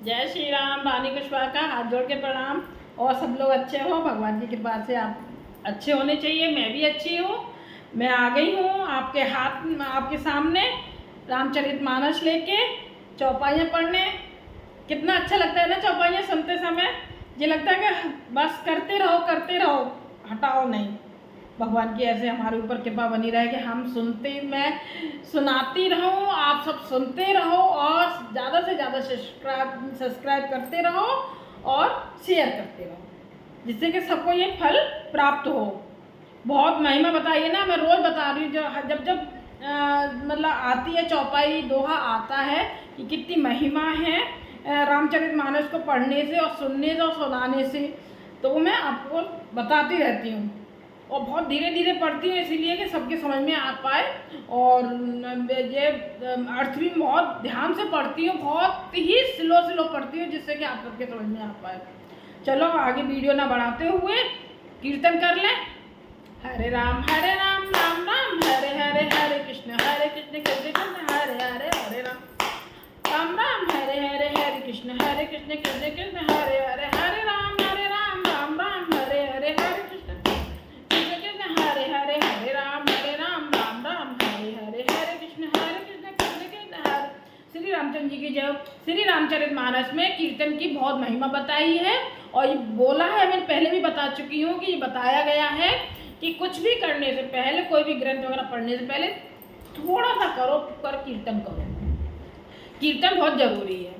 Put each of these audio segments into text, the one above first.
जय श्री राम। रानी कुशवाहा का हाथ जोड़ के प्रणाम। और सब लोग अच्छे हो, भगवान की कृपा से आप अच्छे होने चाहिए। मैं भी अच्छी हूँ। मैं आ गई हूँ आपके सामने रामचरितमानस लेके चौपाइयाँ पढ़ने। कितना अच्छा लगता है ना चौपाइयाँ सुनते समय। ये लगता है कि बस करते रहो, हटाओ नहीं। भगवान की ऐसे हमारे ऊपर कृपा बनी रहे कि मैं सुनाती रहूं, आप सब सुनते रहो और ज़्यादा से ज़्यादा सब्सक्राइब करते रहो और शेयर करते रहो, जिससे कि सबको ये फल प्राप्त हो। बहुत महिमा बताइए ना, मैं रोज़ बता रही हूँ। जब मतलब आती है चौपाई, दोहा आता है कि कितनी महिमा है रामचरितमानस को पढ़ने से और सुनने से और सुनाने से, तो वो मैं आपको बताती रहती हूँ। और बहुत धीरे धीरे पढ़ती हूँ, इसीलिए कि सबके समझ में आ पाए। और ये अर्थ भी बहुत ध्यान से पढ़ती हूँ, बहुत ही स्लो पढ़ती हूँ, जिससे कि आप सबके समझ में आ पाए। चलो आगे वीडियो ना बढ़ाते हुए कीर्तन कर लें। हरे राम राम राम हरे हरे, हरे कृष्ण कृष्ण कृष्ण हरे हरे, हरे राम राम राम हरे हरे, हरे कृष्ण कृष्ण कृष्ण हरे हरे, हरे राम राम राम हरे हरे, हरे कृष्ण कृष्ण कृष्ण हरे हरे, हरे राम राम राम हरे हरे, हरे कृष्ण कृष्ण कृष्ण हरे। श्री रामचंद्र जी की जय। श्री रामचरितमानस में कीर्तन की बहुत महिमा बताई है और ये बोला है, मैं पहले भी बता चुकी हूँ कि ये बताया गया है कि कुछ भी करने से पहले, कोई भी ग्रंथ वगैरह पढ़ने से पहले थोड़ा सा कीर्तन करो। कीर्तन बहुत जरूरी है।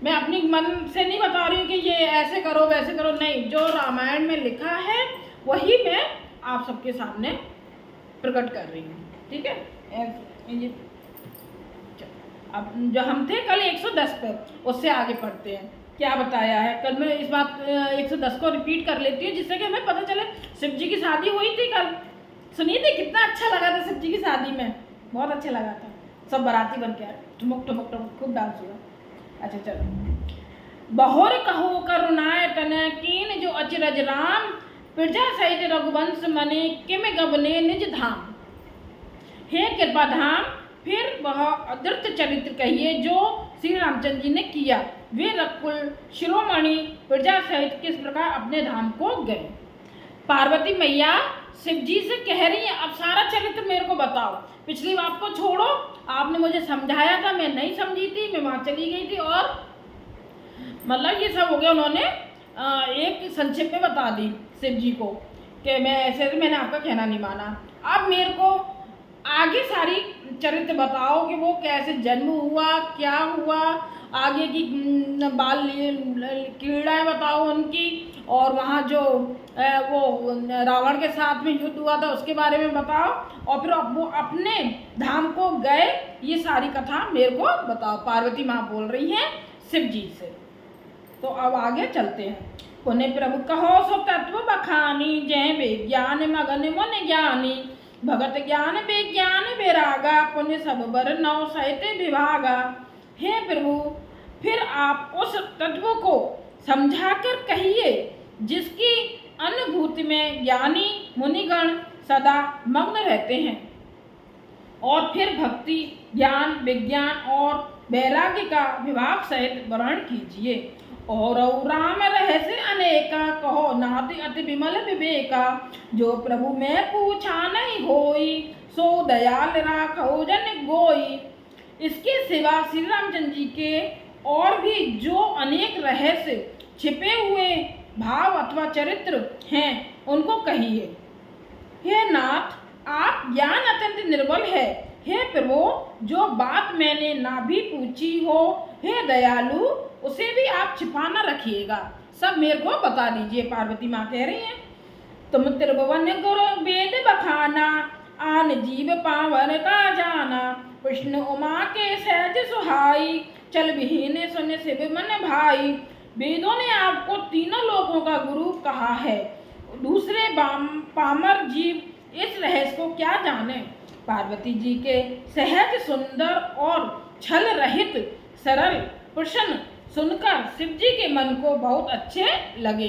मैं अपनी मन से नहीं बता रही हूँ कि ये ऐसे करो वैसे करो, नहीं। जो रामायण में लिखा है वही मैं आप सबके सामने प्रकट कर रही हूँ, ठीक है। अब जो हम थे कल 110 पे, उससे आगे पढ़ते हैं क्या बताया है। कल मैं इस बात 110 को रिपीट कर लेती हूँ, जिससे कि हमें पता चले। शिव जी की शादी हुई थी कल, सुनिए थी, कितना अच्छा लगा था शिव जी की शादी में, बहुत अच्छा लगा था। सब बाराती बन के आए, ठुमक ठुमक ठुमक, खूब डांस हुआ। अच्छा चलो। बहुर कहो करुणाए तनय कीन, जो अचरज राम प्रजा सहित रघुवंश मने, किम गबने निज धाम। हे कृपा धाम, फिर वह अदृत चरित्र कहिए जो श्री रामचंद्र जी ने किया। वे रकुल शिरोमणि प्रजा सहित किस प्रकार अपने धाम को गए। पार्वती मैया शिव जी से कह रही है, अब सारा चरित्र मेरे को बताओ। पिछली बात को छोड़ो, आपने मुझे समझाया था, मैं नहीं समझी थी, मैं वहां चली गई थी, और मतलब ये सब हो गया। उन्होंने एक संक्षेप में बता दी शिव जी को कि मैं ऐसे, मैंने आपका कहना नहीं माना। अब मेरे को आगे सारी चरित्र बताओ कि वो कैसे जन्म हुआ, क्या हुआ, आगे की बाल क्रीड़ाएं बताओ उनकी, और वहाँ जो वो रावण के साथ में युद्ध हुआ था उसके बारे में बताओ, और फिर वो अपने धाम को गए, ये सारी कथा मेरे को बताओ। पार्वती माँ बोल रही हैं शिव जी से। तो अब आगे चलते हैं। पुण्य प्रभु कहो सो तत्व बखानी, जय विज्ञान मगन मन ज्ञानी। भगत ज्ञान विज्ञान विरागा, पुण्य सब बर नौ सहित विभागा। हे प्रभु, फिर आप उस तत्व को समझाकर कहिए जिसकी अनुभूति में ज्ञानी मुनिगण सदा मग्न रहते हैं, और फिर भक्ति ज्ञान विज्ञान और वैराग्य का विभाग सहित वर्णन कीजिए। और राम रहस्य अनेका, कहो नाति अति विमल विवेका। जो प्रभु मैं पूछा नहीं होई, सो दयाल राखो जन गोई। इसके सिवा श्री रामचंद्र जी के और भी जो अनेक रहस्य छिपे हुए भाव अथवा चरित्र हैं, उनको कहिए। हे नाथ, आप ज्ञान अत्यंत निर्बल है। हे प्रभु, जो बात मैंने ना भी पूछी हो, हे दयालु, उसे भी आप छिपा न रखिएगा, सब मेरे को बता दीजिए। पार्वती माँ कह रही हैं, तुम त्रिभुवन गुरु वेद बखाना, आन जीव पावन का जाना। कृष्ण उमा के सहज सुहाई, चल विहीन सुन शिव मन भाई। वेदों ने आपको तीनों लोगों का गुरु कहा है, दूसरे पामर जीव इस रहस्य को क्या जाने। पार्वती जी के सहज सुंदर और छल रहित सरल प्रश्न सुनकर शिव जी के मन को बहुत अच्छे लगे।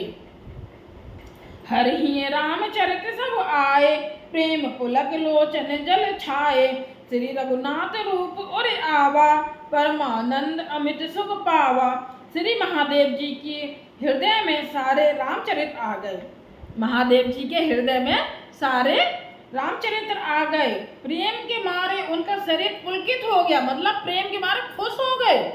हर ही रामचरित सब आए, प्रेम पुलक लोचन जल छाए। श्री रघुनाथ रूप उर आवा, परमानंद अमित सुख पावा। श्री महादेव जी के हृदय में सारे रामचरित्र आ गए। महादेव जी के हृदय में सारे रामचरित्र आ गए। प्रेम के मारे उनका शरीर पुलकित हो गया, मतलब प्रेम के मारे खुश हो गए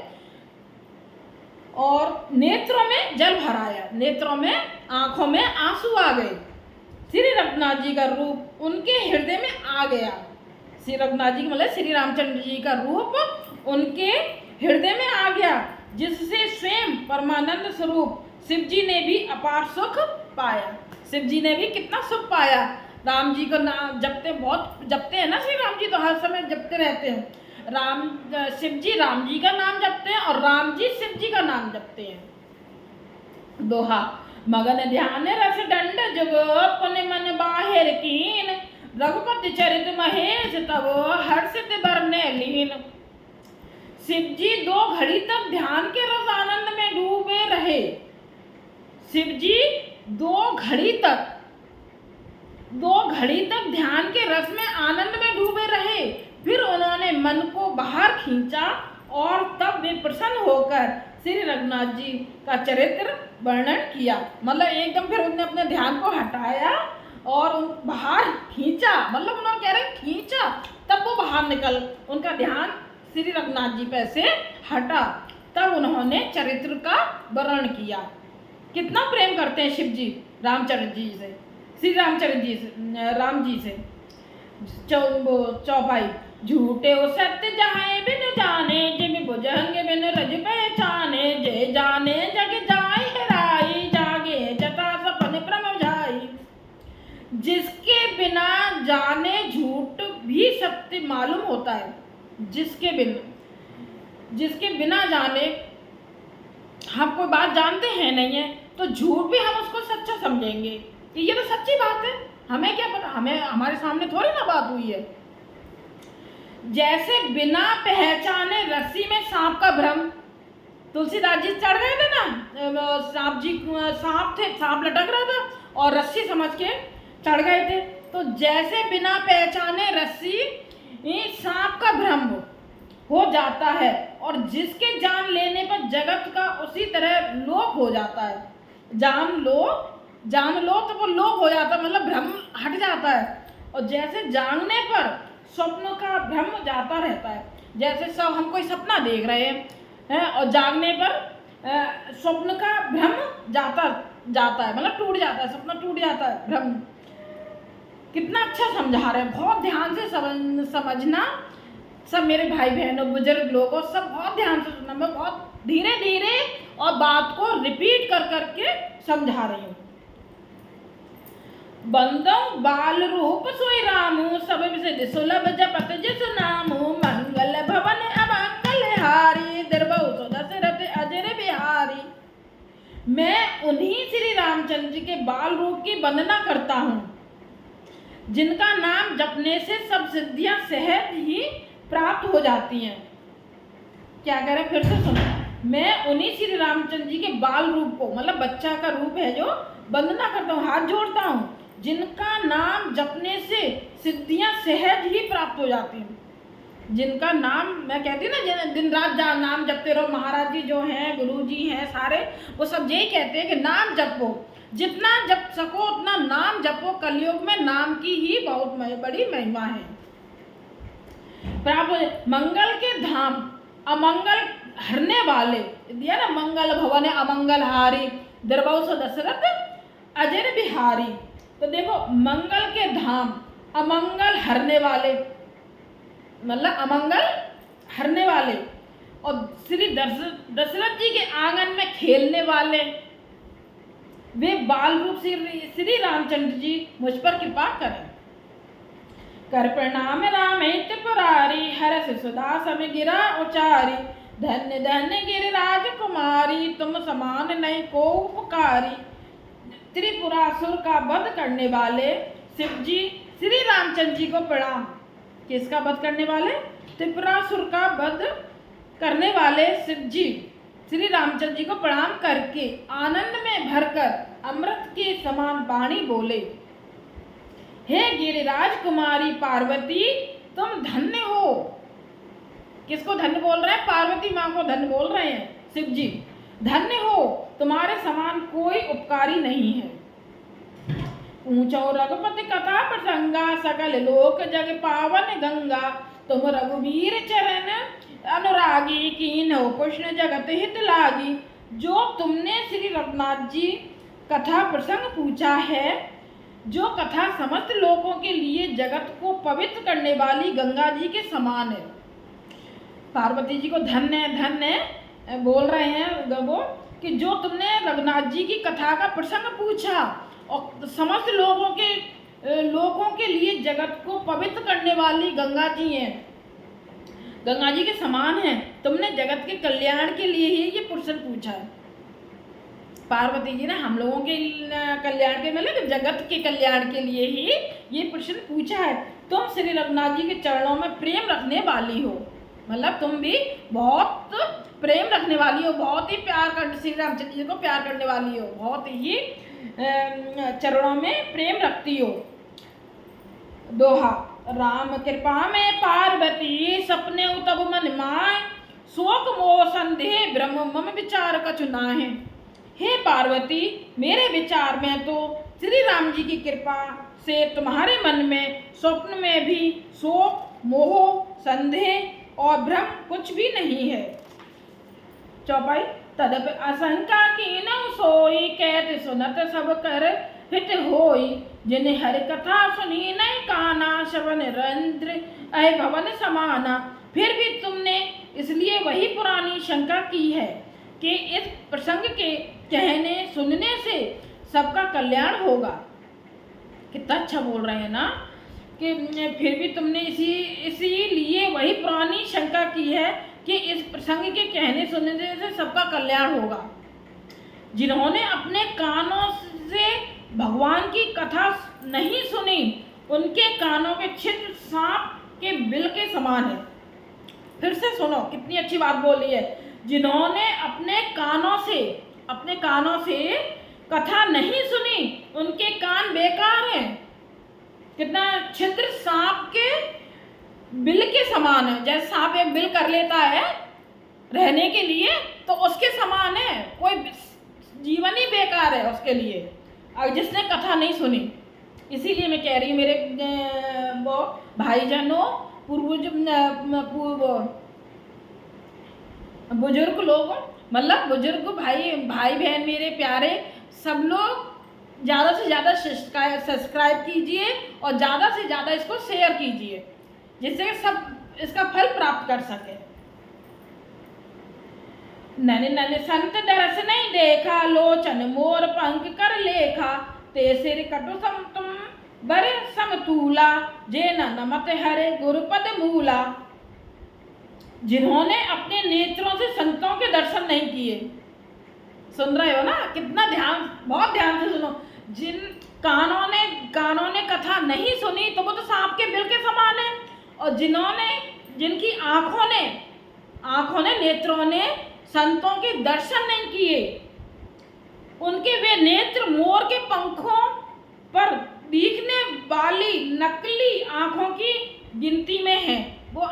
और नेत्रों में जल भर आया, नेत्रों में आंखों में आंसू आ गए। श्री रघुनाथ जी का रूप उनके हृदय में आ गया। श्री रघुनाथ जी मतलब श्री रामचंद्र जी का रूप उनके हृदय में आ गया, जिससे स्वयं परमानंद स्वरूप शिव जी ने भी अपार सुख पाया। शिव जी ने भी कितना सुख पाया। राम जी का नाम जपते, बहुत जपते हैं ना श्री राम जी, तो हर समय जपते रहते हैं। शिव जी राम जी का नाम जपते हैं और राम जी शिव जी का नाम जपते हैं। दोहा, मगन ध्यान रस दंड जुगो पुन मन बाहिर कीन, रघुपति चरित महेश तब हर्षित बरने लीन। शिव जी 2 घड़ी तक ध्यान के रस आनंद में डूबे रहे। शिव जी 2 घड़ी तक ध्यान के रस में आनंद में डूबे रहे। फिर उन्होंने मन को बाहर खींचा और तब वे प्रसन्न होकर श्री रघुनाथ जी का चरित्र वर्णन किया। मतलब एकदम फिर उन्होंने अपने ध्यान को हटाया और बाहर खींचा, मतलब उन्होंने कह रहे खींचा, तब वो बाहर निकल, उनका ध्यान श्री रघुनाथ जी पे से हटा, तब उन्होंने चरित्र का वर्णन किया। कितना प्रेम करते हैं शिव जी रामचंद्र जी से, श्री रामचंद्र जी से, राम जी से। चौपाई, झूठे ओ सत्य जहां बिन जाने, जिम भुजंग बिन रज पहचाने, जे जाने जग जाय हेराई, जागे जता सपन भ्रम जाई। जिसके बिना जाने झूठ भी सत्य मालूम होता है। जिसके बिना जाने हम कोई बात जानते हैं नहीं है, तो झूठ भी हम उसको सच्चा समझेंगे कि ये तो सच्ची बात है। हमें क्या पता, हमें हमारे सामने थोड़ी ना बात हुई है। जैसे बिना पहचाने रस्सी में सांप का भ्रम, तुलसीदास जी चढ़ गए थे ना, सांप लटक रहा था और रस्सी समझ के चढ़ गए थे। तो जैसे बिना पहचाने रस्सी सांप का भ्रम हो जाता है, और जिसके जान लेने पर जगत का उसी तरह लोप हो जाता है। जान लो तो वो लोप हो जाता है, मतलब भ्रम हट जाता है। और जैसे जानने पर स्वप्न का भ्रम जाता रहता है। जैसे सब हम कोई सपना देख रहे हैं और जागने पर स्वप्न का भ्रम जाता है, मतलब टूट जाता है, सपना टूट जाता है, भ्रम। कितना अच्छा समझा रहे हैं, बहुत ध्यान से समझना। सब मेरे भाई बहनों, बुजुर्ग लोगों, सब बहुत ध्यान से सुनना। मैं बहुत धीरे धीरे और बात को रिपीट कर करके समझा रही हूँ। बंदो बाल रूप सोई रामू, सब विषय सुलभ जपत जिस नामू, मंगल भवन अमंगल हारी, दिर्बहु सो दशरथ अजर बिहारी। मैं उन्हीं श्री रामचंद्र जी के बाल रूप की वंदना करता हूँ, जिनका नाम जपने से सब सिद्धियां सहज ही प्राप्त हो जाती हैं। क्या कह रहे, फिर से सुनो। मैं उन्हीं श्री रामचंद्र जी के बाल रूप को, मतलब बच्चा का रूप है, जो वंदना करता हूँ, हाथ जोड़ता हूँ, जिनका नाम जपने से सिद्धियां सहज ही प्राप्त हो जाती हैं। जिनका नाम, मैं कहती हूँ ना, दिन रात नाम जपते रहो। महाराज जी जो हैं, गुरु जी हैं, सारे वो सब यही कहते हैं कि नाम जपो, जितना जप सको उतना नाम जपो। कलयुग में नाम की ही बहुत बड़ी महिमा है। प्राप्त मंगल के धाम, अमंगल हरने वाले, दिया ना, मंगल भवन अमंगल हारी, दिर्बहु सो दशरथ अजर बिहारी। तो देखो, मंगल के धाम, अमंगल हरने वाले, मतलब अमंगल हरने वाले, और श्री दशरथ जी के आंगन में खेलने वाले, वे बाल रूप श्री रामचंद्र जी मुझ पर कृपा करें। कर प्रणाम राम त्रिपुरारी, हरष सुधा सम गिरा उचारी, धन्य धन्य गिरिराज कुमारी, तुम समान नहीं को उपकारी। त्रिपुरासुर का वध करने वाले शिव जी श्री रामचंद्र जी को प्रणाम। किसका वध करने वाले? त्रिपुरासुर का वध करने वाले शिव जी श्री रामचंद्र जी को प्रणाम करके आनंद में भरकर अमृत के समान वाणी बोले, हे गिरिराज कुमारी पार्वती, तुम धन्य हो। किसको धन्य बोल रहे हैं? पार्वती माँ को धन्य बोल रहे हैं शिव जी। धन्य हो, तुम्हारे समान कोई उपकारी नहीं है। पूछो रघुपति कथा प्रसंगा, सकल लोक जग पावन गंगा। तुम रघुवीर चरण अनुरागी, कीन्हो पुष्ण जगत हित लागी। जो तुमने श्री रघुनाथ जी कथा प्रसंग पूछा है, जो कथा समस्त लोगों के लिए जगत को पवित्र करने वाली गंगा जी के समान है। पार्वती जी को धन्य धन्य बोल रहे हैं वो कि जो तुमने रघुनाथ जी की कथा का प्रसंग पूछा और समस्त लोगों के लिए जगत को पवित्र करने वाली गंगा जी हैं, गंगा जी के समान हैं। तुमने जगत के कल्याण के लिए ही ये प्रश्न पूछा है। पार्वती जी ने हम लोगों के कल्याण के मतलब जगत के कल्याण के लिए ही ये प्रश्न पूछा है। तुम श्री रघुनाथ जी के चरणों में प्रेम रखने वाली हो, मतलब तुम भी बहुत प्रेम रखने वाली हो, बहुत ही प्यार कर श्री रामचंद्र जी को प्यार करने वाली हो, बहुत ही चरणों में प्रेम रखती हो। दोहा। राम कृपा में पार्वती, सपने तब मन माय। शोक मोह संदेह ब्रह्म मम विचार कछु नाहि। हे पार्वती, मेरे विचार में तो श्री राम जी की कृपा से तुम्हारे मन में स्वप्न में भी शोक मोह संदेह और भ्रम कुछ भी नहीं है। चौपाई। तदप आशंका कीनौ सोई, कहत सुनत सब कर हित होई। जिन्हें हरि कथा सुनी नहीं काना, श्रवण रंध्र अय भवन समाना। फिर भी तुमने इसलिए वही पुरानी शंका की है कि इस प्रसंग के कहने सुनने से सबका कल्याण होगा। कितना अच्छा बोल रहे हैं ना कि फिर भी तुमने इसीलिए वही पुरानी शंका की है कि इस प्रसंग के कहने सुनने से सबका कल्याण होगा। जिन्होंने अपने कानों से भगवान की कथा नहीं सुनी, उनके कानों के छिद्र सांप के बिल के समान है। फिर से सुनो, कितनी अच्छी बात बोली है। जिन्होंने अपने कानों से कथा नहीं सुनी, उनके कान बेकार हैं। कितना छिद्र सांप के बिल के समान है। जैसे सांप एक बिल कर लेता है रहने के लिए, तो उसके समान है। कोई जीवन ही बेकार है उसके लिए, और जिसने कथा नहीं सुनी। इसीलिए मैं कह रही हूँ मेरे वो भाईजानों, बुजुर्ग लोगों, मतलब बुजुर्ग भाई बहन मेरे प्यारे, सब लोग ज़्यादा से ज़्यादा सब्सक्राइब कीजिए और ज़्यादा से ज़्यादा इसको शेयर कीजिए, जिससे सब इसका फल प्राप्त कर सके। नन नन संत दरस नहीं देखा, लोचन मोर पंख कर लेखा। ते सिर कटु सम तुम बर समतूला, जे नमत हरे गुरुपद मूला। जिन्होंने अपने नेत्रों से संतों के दर्शन नहीं किए। सुन रहे हो ना, कितना ध्यान, बहुत ध्यान से सुनो। जिन कानों ने कथा नहीं सुनी, तो वो तो सांप के बिल के समान है। और जिनकी आंखों ने नेत्रों ने संतों के दर्शन नहीं किए, उनके वे नेत्र मोर के पंखों पर दिखने वाली नकली आंखों की गिनती में है। वो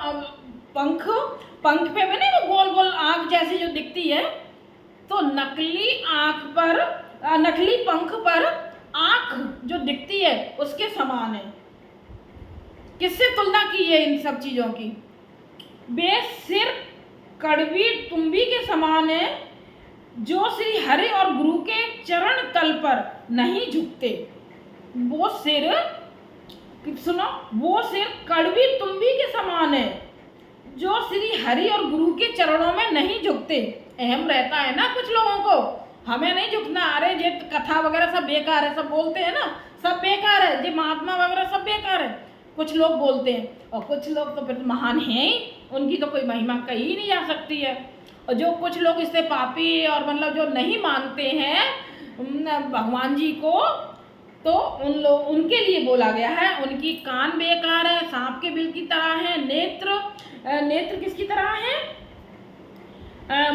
पंख पे बने वो गोल गोल आंख जैसी जो दिखती है, तो नकली पंख पर आंख जो दिखती है उसके समान है। किससे तुलना की है इन सब चीजों की? वे सिर कड़वी तुम्बी के समान है, जो श्री हरि और गुरु के चरण तल पर नहीं झुकते। वो सिर कड़वी तुम्बी के समान है, जो श्री हरि और गुरु के चरणों में नहीं झुकते। अहम रहता है ना कुछ लोगों को, हमें नहीं झुकना, अरे ये कथा वगैरह सब बेकार है, सब बोलते हैं ना, सब बेकार है, ये महात्मा वगैरह सब बेकार है, कुछ लोग बोलते हैं। और कुछ लोग तो फिर महान हैं ही, उनकी तो कोई महिमा कही नहीं जा सकती है। और जो कुछ लोग इससे पापी और मतलब जो नहीं मानते हैं भगवान जी को, तो उनके लिए बोला गया है, उनकी कान बेकार है, सांप के बिल की तरह है, नेत्र किसकी तरह है?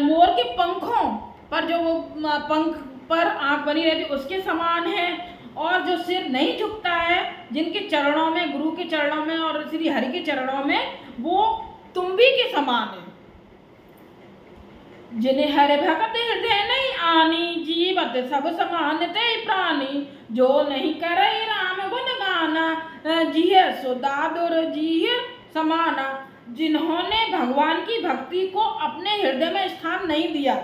मोर के पंखों पर जो वो पंख पर आंख बनी रहती उसके समान है। और जो सिर नहीं झुकता है, जिनके चरणों में, गुरु के चरणों में और श्री हरि के चरणों में, वो तुम्बी के समान है। जिन्हें हरे भगत हृदय नहीं आनी, जीवत सब समान ते प्राणी, जो नहीं करे राम गुण गाना, जिह सो दादुर जिह समाना। जिन्होंने भगवान की भक्ति को अपने हृदय में स्थान नहीं दिया,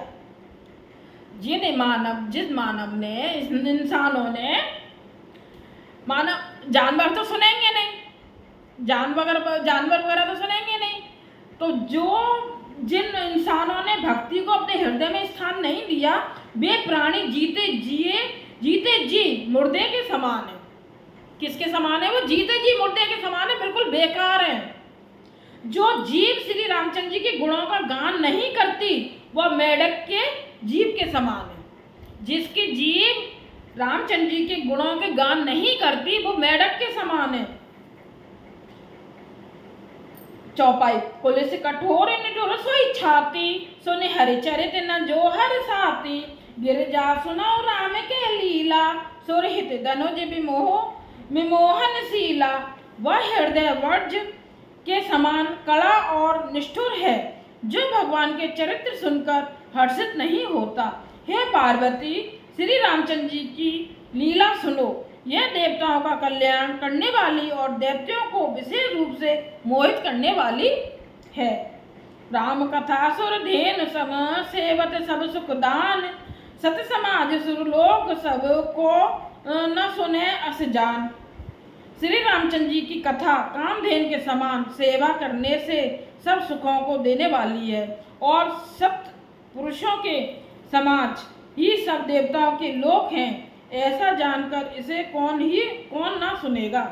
जिस मानव ने, इंसानों ने, मानव जानवर तो सुनेंगे नहीं, जानवर वगैरह तो सुनेंगे नहीं, तो जिन इंसानों ने भक्ति को अपने हृदय में स्थान नहीं दिया, वे प्राणी जीते जी मुर्दे के समान है। किसके समान है? वो जीते जी मुर्दे के समान है, बिल्कुल बेकार है। जो जीव श्री रामचंद्र जी के गुणों का गान नहीं करती, वह मेढक के जीव के समान है। जिसकी जीव रामचंद्र जी के गुणों के गान नहीं करती, वो मेढक के समान है। चौपाई। पुलिस कठोर निठुर सोई छाती, सुने हरिचरित न जो हर साथी, गिरजा सुनो राम के लीला, सुरहित धनुज विमोहन शीला। वह हृदय वर्ज के समान कड़ा और निष्ठुर है, जो भगवान के चरित्र सुनकर हर्षित नहीं होता। हे पार्वती, श्री रामचंद्र जी की लीला सुनो। यह देवताओं का कल्याण करने वाली और दैत्यों को विशेष रूप से मोहित करने वाली है। राम कथा सुर धेनु सम, सेवत सब सुखदान, सत समाज सुरलोक सब को न सुने अस जान। श्री रामचंद्र जी की कथा कामधेनु के समान सेवा करने से सब सुखों को देने वाली है, और सप्त पुरुषों के समाज ही सब देवताओं के लोक हैं। ऐसा जानकर इसे कौन ना सुनेगा।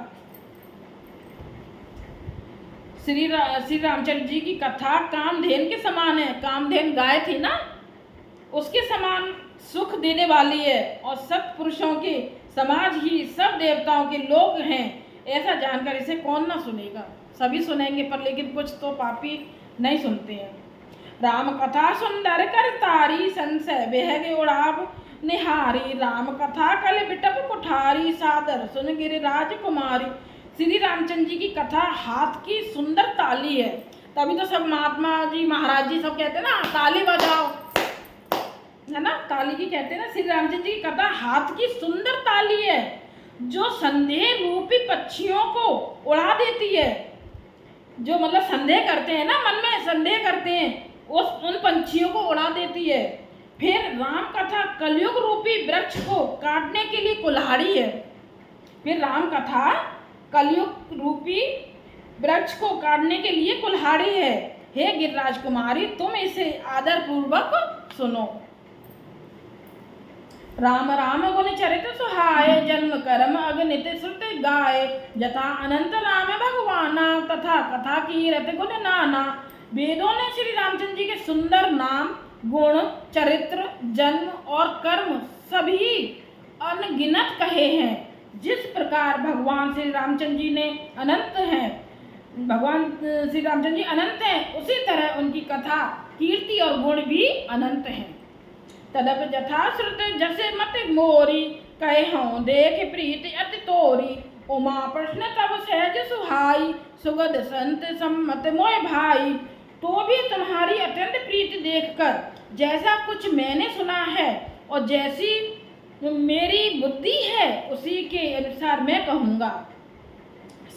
श्री रामचंद्र जी की कथा कामधेनु के समान है। कामधेनु गाय थी ना, उसके समान सुख देने वाली है, और सब पुरुषों के समाज ही सब देवताओं के लोग हैं। ऐसा जानकर इसे कौन ना सुनेगा। सभी सुनेंगे, पर लेकिन कुछ तो पापी नहीं सुनते हैं। राम कथा सुंदर कर तारी, संशय बेहगे उड़ाव निहारी। राम कथा कल बिटप कुठारी, सादर सुन गिरिराज कुमारी। श्री रामचंद्र जी की कथा हाथ की सुंदर ताली है। तभी तो सब महात्मा जी, महाराज जी सब कहते हैं ना, ताली बजाओ, है ना, ताली की कहते हैं ना। श्री रामचंद्र जी की कथा हाथ की सुंदर ताली है, जो संदेह रूपी पक्षियों को उड़ा देती है। जो मतलब संदेह करते हैं ना, मन में संदेह करते हैं, उन पंछियों को उड़ा देती है। फिर राम कथा कलयुग रूपी वृक्ष को काटने के लिए कुल्हाड़ी है। फिर राम कथा कलयुग रूपी वृक्ष को काटने के लिए कुल्हाड़ी है। हे गिरिराज कुमारी, तुम इसे आदर पूर्वक सुनो। राम राम गुण चरित सुहाय, जन्म कर्म अगणित श्रुत गाय। जथा अनंत राम भगवाना, तथा कथा कीरत गुण नाना। वेदों ने श्री रामचंद्र जी के सुंदर नाम, गुण, चरित्र, जन्म और कर्म सभी अनगिनत कहे हैं। जिस प्रकार भगवान श्री रामचंद्र जी ने अनंत हैं, भगवान श्री रामचंद्र जी अनंत हैं, उसी तरह उनकी कथा, कीर्ति और गुण भी अनंत हैं। तदप जथा श्रुत जसे मत मोरी, कहे हों देख प्रीति अति तोरी। उमा प्रश्न तब सहज सुहाई, सुगद संत सम्मत मोय भाई। तो भी तुम्हारी अत्यंत प्रीति देखकर जैसा कुछ मैंने सुना है और जैसी मेरी बुद्धि है, उसी के अनुसार मैं कहूँगा।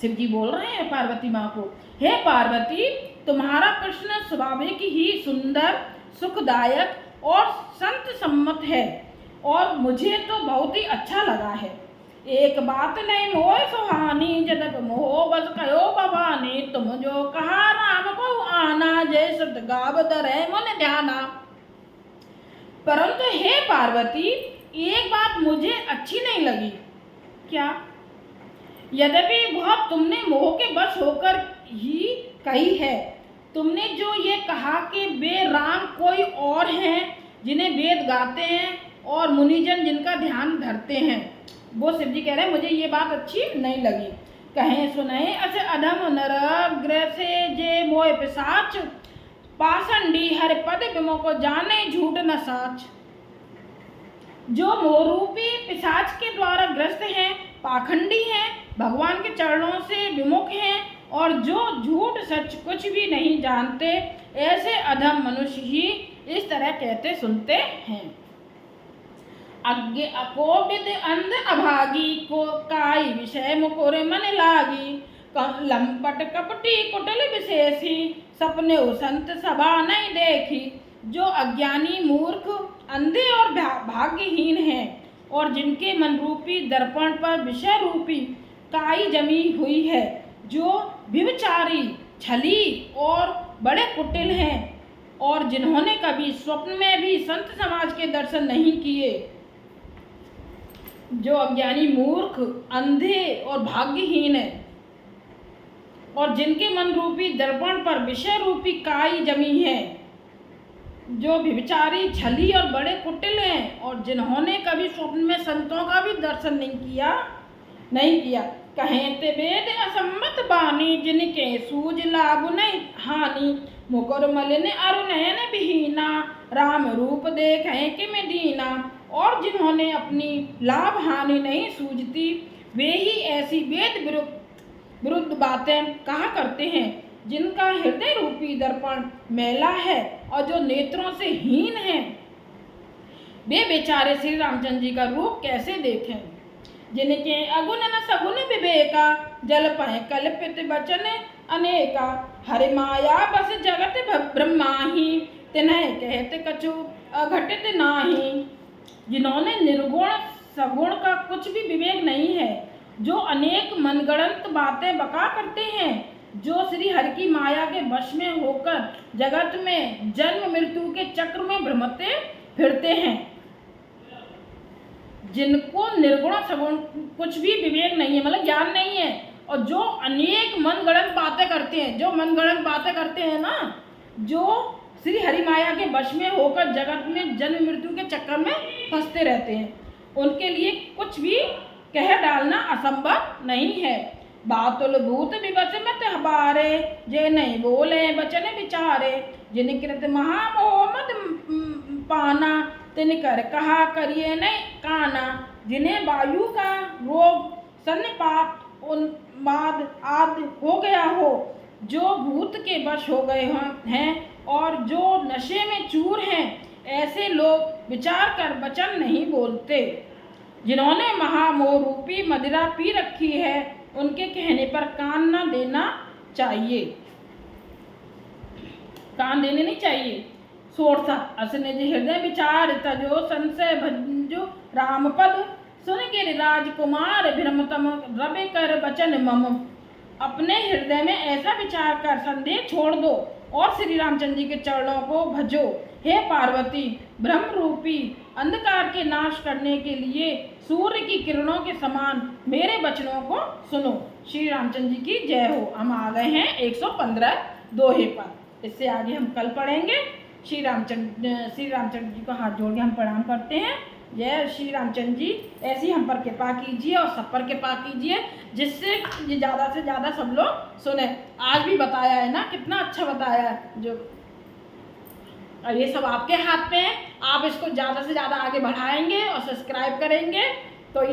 शिव जी बोल रहे हैं पार्वती माँ को, हे पार्वती, तुम्हारा प्रश्न स्वाभाविक ही सुंदर, सुखदायक और संत सम्मत है, और मुझे तो बहुत ही अच्छा लगा है। एक बात नहीं मोह सुहानी, जदप मोह बस कहो भवानी। तुम जो कहा राम को आना, जय सुत गाव दरै मन ध्याना। परंतु हे पार्वती, एक बात मुझे अच्छी नहीं लगी। क्या? यद्यपि वह तुमने मोह के बस होकर ही कही है। तुमने जो ये कहा कि वे राम कोई और हैं, जिन्हें वेद गाते हैं और मुनिजन जिनका ध्यान धरते हैं, वो शिव जी कह रहे हैं मुझे ये बात अच्छी नहीं लगी। कहें सुनहि अस अधम नर, ग्रह से जे मोह पिशाच। पाषंडी हर पद विमो को जाने झूठ न साच। जो मोहरूपी पिशाच के द्वारा ग्रस्त हैं, पाखंडी हैं, भगवान के चरणों से विमुख हैं, और जो झूठ सच कुछ भी नहीं जानते, ऐसे अधम मनुष्य ही इस तरह कहते सुनते हैं। अज्ञ अकोविद अंध अभागी को काई विषय मुकुर मन लागी, लंपट कपटी कुटिल विशेषी सपने संत सभा नहीं देखी। जो अज्ञानी मूर्ख अंधे और भाग्यहीन हैं और जिनके मन रूपी दर्पण पर विषय रूपी काई जमी हुई है, जो व्यभिचारी छली और बड़े कुटिल हैं और जिन्होंने कभी स्वप्न में भी संत समाज के दर्शन नहीं किए। जो अज्ञानी मूर्ख अंधे और भाग्यहीन है और जिनके मन रूपी दर्पण पर विषय रूपी काई जमी है, जो व्यभिचारी छली और बड़े कुटिल हैं और जिन्होंने कभी स्वप्न में संतों का भी दर्शन नहीं किया। कहें ते वेद असम्मत बानी, जिनके सूझ लाभ नहीं हानि। मुकुर मलिन अरु नयन विहीना, राम रूप देखें कि में दीना। और जिन्होंने अपनी लाभ हानि नहीं सूझती, वे ही ऐसी वेद विरुद्ध बातें कहा करते हैं, जिनका हृदय रूपी दर्पण मैला है और जो नेत्रों से हीन है। वे बेचारे श्री रामचंद्र जी का रूप कैसे देखें। जिनके अगुण न सगुण विवेका, जल पह कल्पित वचन अनेका। हरि माया बस जगत ब्रह्माही, तिन्हें कहते कछु अघटित नाही। जिन्होंने निर्गुण सगुण का कुछ भी विवेक नहीं है, जो अनेक मनगढ़ंत बातें बका करते हैं, जो श्री हरि की माया के वश में होकर जगत में जन्म मृत्यु के चक्र में भ्रमते फिरते हैं। जिनको निर्गुण सगुण कुछ भी विवेक नहीं है, मतलब ज्ञान नहीं है, और जो अनेक मनगढ़ंत बातें करते हैं, जो मनगढ़ंत बातें करते हैं ना, जो श्री हरि माया के वश में होकर जगत में जन्म मृत्यु के चक्कर में फंसते रहते हैं, उनके लिए कुछ भी कह डालना असंभव नहीं है। बातुल भूत विवश में तहबारे, जे नहीं बोले वचन विचारे। जिन कृत महामोह मद पाना, तिन कर कहा करिए नहीं काना। जिन्हें वायु का रोग सन्निपात उन्माद आदि हो गया हो, जो भूत के वश हो गए हैं और जो नशे में चूर हैं, ऐसे लोग विचार कर वचन नहीं बोलते। जिन्होंने महामोह रूपी मदिरा पी रखी है, उनके कहने पर कान न देना चाहिए, कान देने नहीं चाहिए। सोरसा असने जी हृदय विचार तजो संशय भंजो रामपद। सुन गिरिराज कुमार भ्रमतम रवि कर वचन मम। अपने हृदय में ऐसा विचार कर संदेह छोड़ दो और श्री रामचंद्र जी के चरणों को भजो। हे पार्वती, ब्रह्म रूपी अंधकार के नाश करने के लिए सूर्य की किरणों के समान मेरे वचनों को सुनो। श्री रामचंद्र जी की जय हो। हम आ गए हैं 115 दोहे पर। इससे आगे हम कल पढ़ेंगे। श्री रामचंद्र जी को हाथ जोड़ के हम प्रणाम करते हैं। जय श्री रामचंद्र जी। ऐसी हम पर कृपा कीजिए और सब पर कृपा कीजिए, जिससे ये ज़्यादा से ज़्यादा सब लोग सुने। आज भी बताया है ना, कितना अच्छा बताया है जो, और ये सब आपके हाथ में है। आप इसको ज़्यादा से ज़्यादा आगे बढ़ाएंगे और सब्सक्राइब करेंगे तो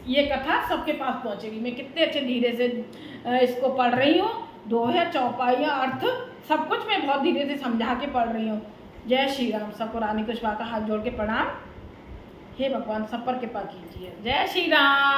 ये कथा सबके पास पहुँचेगी। मैं कितने अच्छे धीरे से इसको पढ़ रही हूँ। दोहे चौपाइयाँ अर्थ सब कुछ मैं बहुत धीरे से समझा के पढ़ रही हूँ। जय श्री राम। सबको रानी कुशवाहा का हाथ जोड़ के प्रणाम। हे भगवान, सब पर कृपा कीजिए। जय श्री राम।